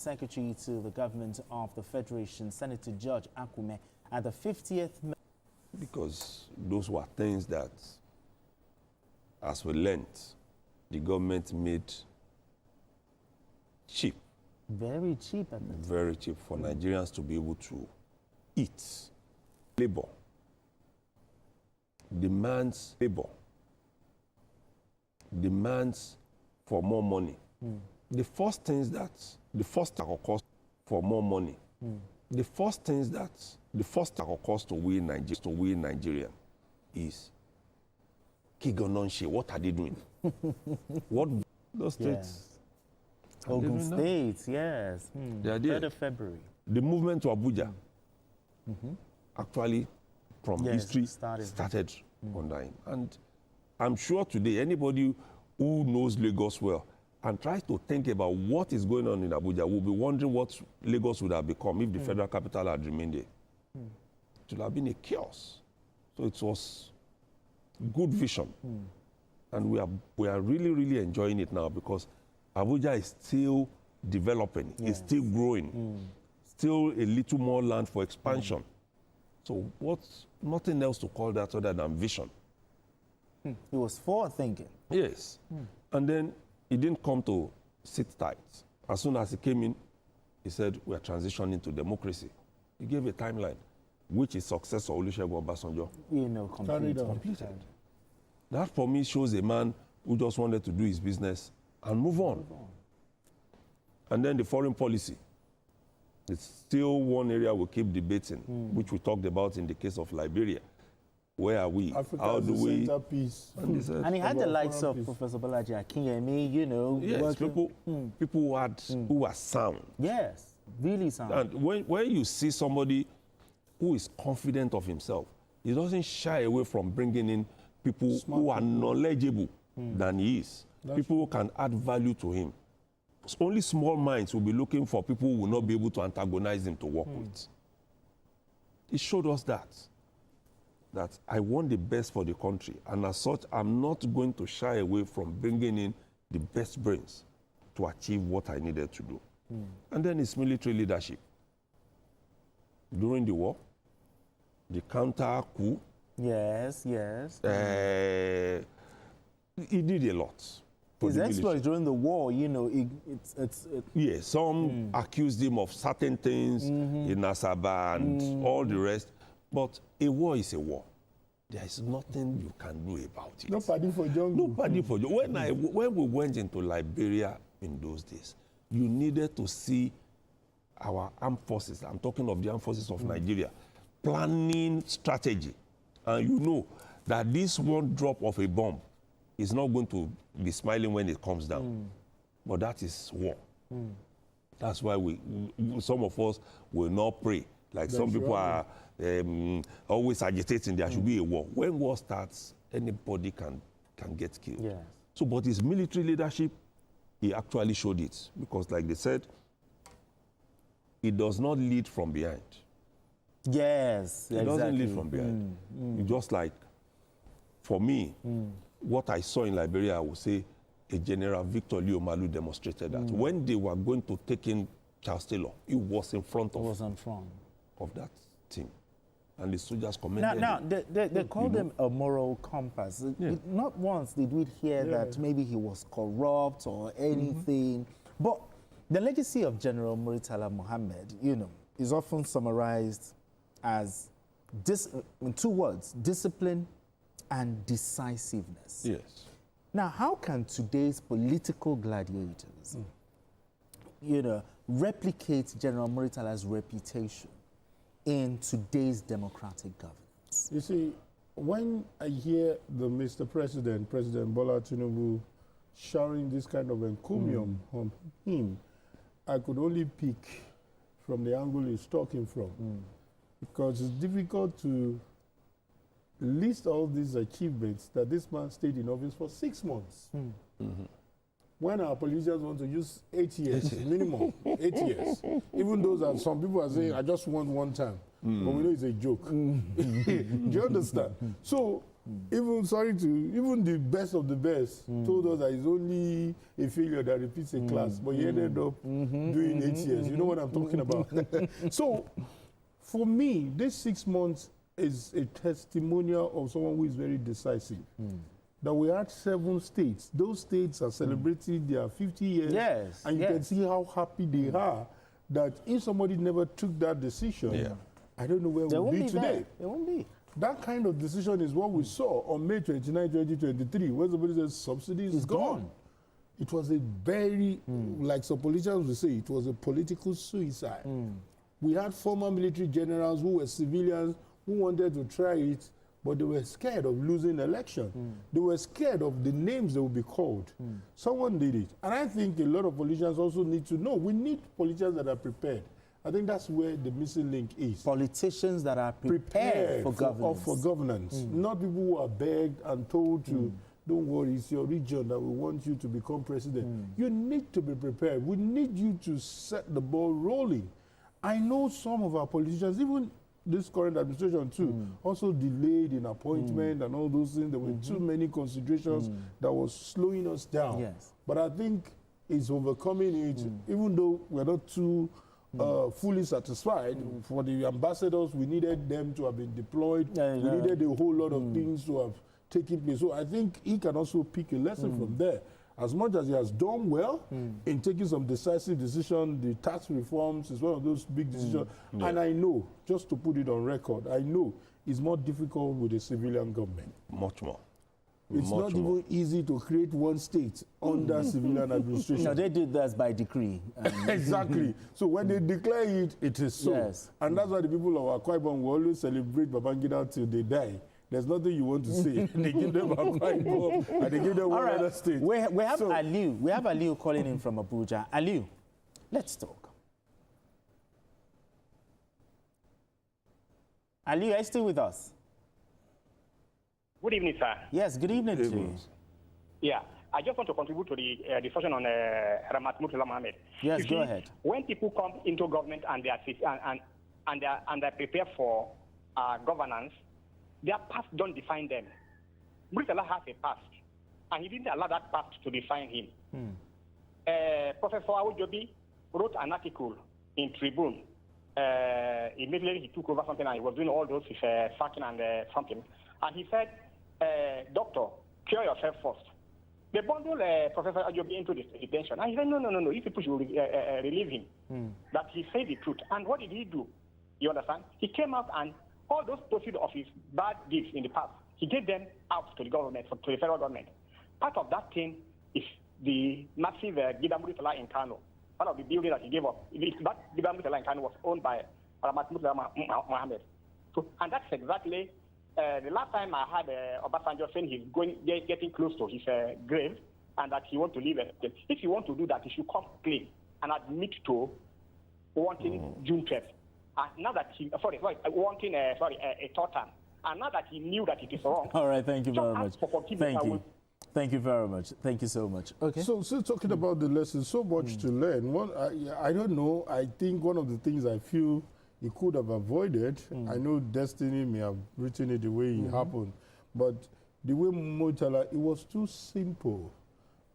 Secretary to the government of the Federation, Senator George Akume, at the 50th. Because those were things that, as we learned, the government made cheap. Very cheap at the time. Very cheap for Nigerians to be able to eat. Labor demands for more money. The first thing that occurs for more money. The first that occurs to we Nigerian is Kigononshe. What are they doing? What those states? Ogun States, yes. They are there. 3rd of February. The movement to Abuja actually from history started on that. And I'm sure today anybody who knows Lagos well and tries to think about what is going on in Abuja will be wondering what Lagos would have become if the federal capital had remained there. It would have been a chaos. So it was good vision. And we are really, really enjoying it now because Abuja is still developing, it's still growing, still a little more land for expansion. So what's nothing else to call that other than vision. It was forward thinking. Yes. And then he didn't come to sit tight. As soon as he came in, he said, we are transitioning to democracy. He gave a timeline, which his successor, Olusegun Obasanjo, completed. That for me shows a man who just wanted to do his business and move on. And then the foreign policy. It's still one area we keep debating, which we talked about in the case of Liberia. Where are we? Africa How do we? And he had the likes of Professor Bolaji Akinyemi, you know. Yes, people who were sound. Yes, really sound. And when you see somebody who is confident of himself, he doesn't shy away from bringing in people who are knowledgeable than he is. People who can add value to him. Only small minds will be looking for people who will not be able to antagonize him to work with. He showed us that I want the best for the country. And as such, I'm not going to shy away from bringing in the best brains to achieve what I needed to do. And then his military leadership. During the war, the counter-coup. Yes. He did a lot. His exploits during the war, you know, yes, some accused him of certain things in Asaba and all the rest. But a war is a war. There is nothing you can do about it. Nobody for jungle. Nobody for jungle. When we went into Liberia in those days, you needed to see our armed forces. I'm talking of the armed forces of Nigeria, planning strategy. And you know that this one drop of a bomb is not going to be smiling when it comes down. But that is war. That's why some of us will not pray. Like some people are always agitating, there should be a war. When war starts, anybody can get killed. Yes. So, but his military leadership, he actually showed it. Because like they said, he does not lead from behind. Yes, he doesn't lead from behind. Just like, for me, what I saw in Liberia, I would say, a General Victor Leomalu demonstrated that. When they were going to take in Charles Taylor, he was in front of that team. And the soldiers commended him. Now they called him a moral compass. Not once did we hear that maybe he was corrupt or anything. But the legacy of General Murtala Mohammed, you know, is often summarized as, in 2 words, discipline and decisiveness. Yes. Now, how can today's political gladiators, you know, replicate General Murtala's reputation in today's democratic governance? You see, when I hear Mr. President Bola Tinubu, showering this kind of encomium on him, I could only pick from the angle he's talking from. Because it's difficult to list all these achievements that this man stayed in office for 6 months. When our politicians want to use 8 years, minimum, 8 years. Even though that some people are saying, I just want one time. But we know it's a joke. Do you understand? So Even the best of the best told us that it's only a failure that repeats a class, but he ended up doing 8 years. You know what I'm talking about? So, for me, this 6 months is a testimonial of someone who is very decisive. That we had 7 states. Those states are celebrating their 50 years. Yes. And you can see how happy they are that if somebody never took that decision, I don't know where we'll be today. They won't be. That kind of decision is what we saw on May 29, 2023, where somebody says subsidies is gone. It was a very, like some politicians would say, it was a political suicide. We had former military generals who were civilians who wanted to try it, but they were scared of losing the election. They were scared of the names they would be called. Someone did it. And I think a lot of politicians also need to know, we need politicians that are prepared. I think that's where the missing link is. Politicians that are prepared for governance. For governance. Not people who are begged and told to, don't worry, it's your region that we want you to become president. You need to be prepared. We need you to set the ball rolling. I know some of our politicians, even this current administration too, also delayed in appointment and all those things. There were too many considerations that was slowing us down. Yes. But I think it's overcoming it, even though we're not too fully satisfied. For the ambassadors, we needed them to have been deployed. We needed a whole lot of things to have taken place. So I think he can also pick a lesson from there. As much as he has done well in taking some decisive decisions, the tax reforms is one of those big decisions. And I know, just to put it on record, I know it's more difficult with a civilian government. Much more. It's not even easy to create one state under civilian administration. No, they did that by decree. Exactly. So when they declare it, it is so. Yes. And that's why the people of Akwa Ibom will always celebrate Babangida till they die. There's nothing you want to say. They give them Akwa Ibom and they give them one other state. We have Aliu. We have Aliu calling in from Abuja. Aliu, let's talk. Aliu, are you still with us? Good evening, sir. Yes, good evening to you. Yeah, I just want to contribute to the discussion on Murtala Mohammed. Yes, go ahead. When people come into government and they are prepared for governance, their past don't define them. Murtala has a past, and he didn't allow that past to define him. Professor Awujobi wrote an article in Tribune. Immediately he took over something and he was doing all those sacking and something. And he said, doctor, cure yourself first. They bundled Professor Ajobi into the detention. And he said, no, you people should relieve him. That he said the truth. And what did he do? You understand? He came out and all those proceeds of his bad deeds in the past, he gave them out to the government, to the federal government. Part of that thing is the massive Murtala in Kano. Part of the building that he gave up. That Murtala in Kano was owned by Murtala Mohammed. So, and that's exactly the last time I had Obasanjo saying he's getting close to his grave and that he wants to leave. If you want to do that, you should come clean and admit to wanting June 12th. And now that he, wanting a third term. And now that he knew that it is wrong. All right, thank you very much. Thank you. Thank you very much. Thank you so much. Okay. So still talking about the lesson, so much to learn. One, I don't know. I think one of the things I feel he could have avoided. I know destiny may have written it the way it happened, but the way Murtala, it was too simple.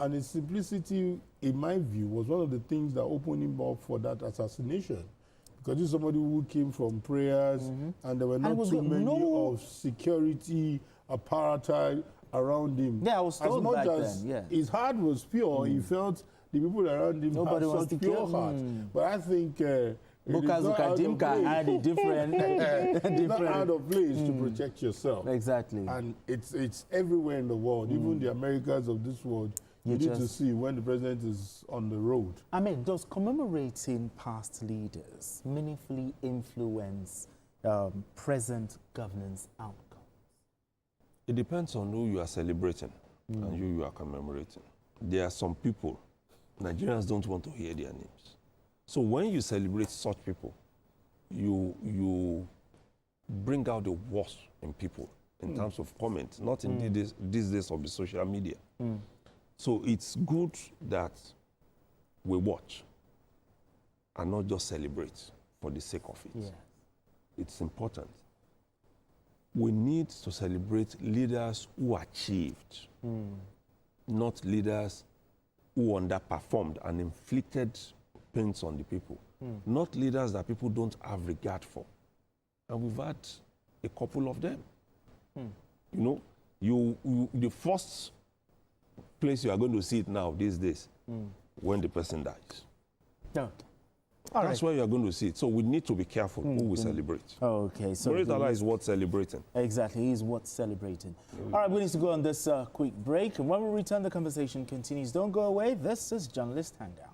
And its simplicity, in my view, was one of the things that opened him up for that assassination. Because he's somebody who came from prayers, and there were not too many of security apparatus around him. Yeah, I was told back then, as his heart was pure, he felt the people around him had such pure heart. But I think Because Ukadimka had a different, it's not out of place to protect yourself. Exactly. And it's everywhere in the world, even the Americas of this world. You need to see when the president is on the road. I mean, does commemorating past leaders meaningfully influence present governance outcomes? It depends on who you are celebrating and who you are commemorating. There are some people, Nigerians don't want to hear their names. So when you celebrate such people, you bring out the worst in people in terms of comments, not in these days of the social media. So it's good that we watch and not just celebrate for the sake of it. Yes. It's important. we need to celebrate leaders who achieved, not leaders who underperformed and inflicted pains on the people, not leaders that people don't have regard for. And we've had a couple of them. You know, the first place you are going to see it now these days, when the person dies. No. That's where you are going to see it. So we need to be careful who we celebrate. Okay. So Murtala is worth celebrating. Exactly. He is worth celebrating. All right, we need to go on this quick break. And when we return, the conversation continues. Don't go away. This is Journalist Hangout.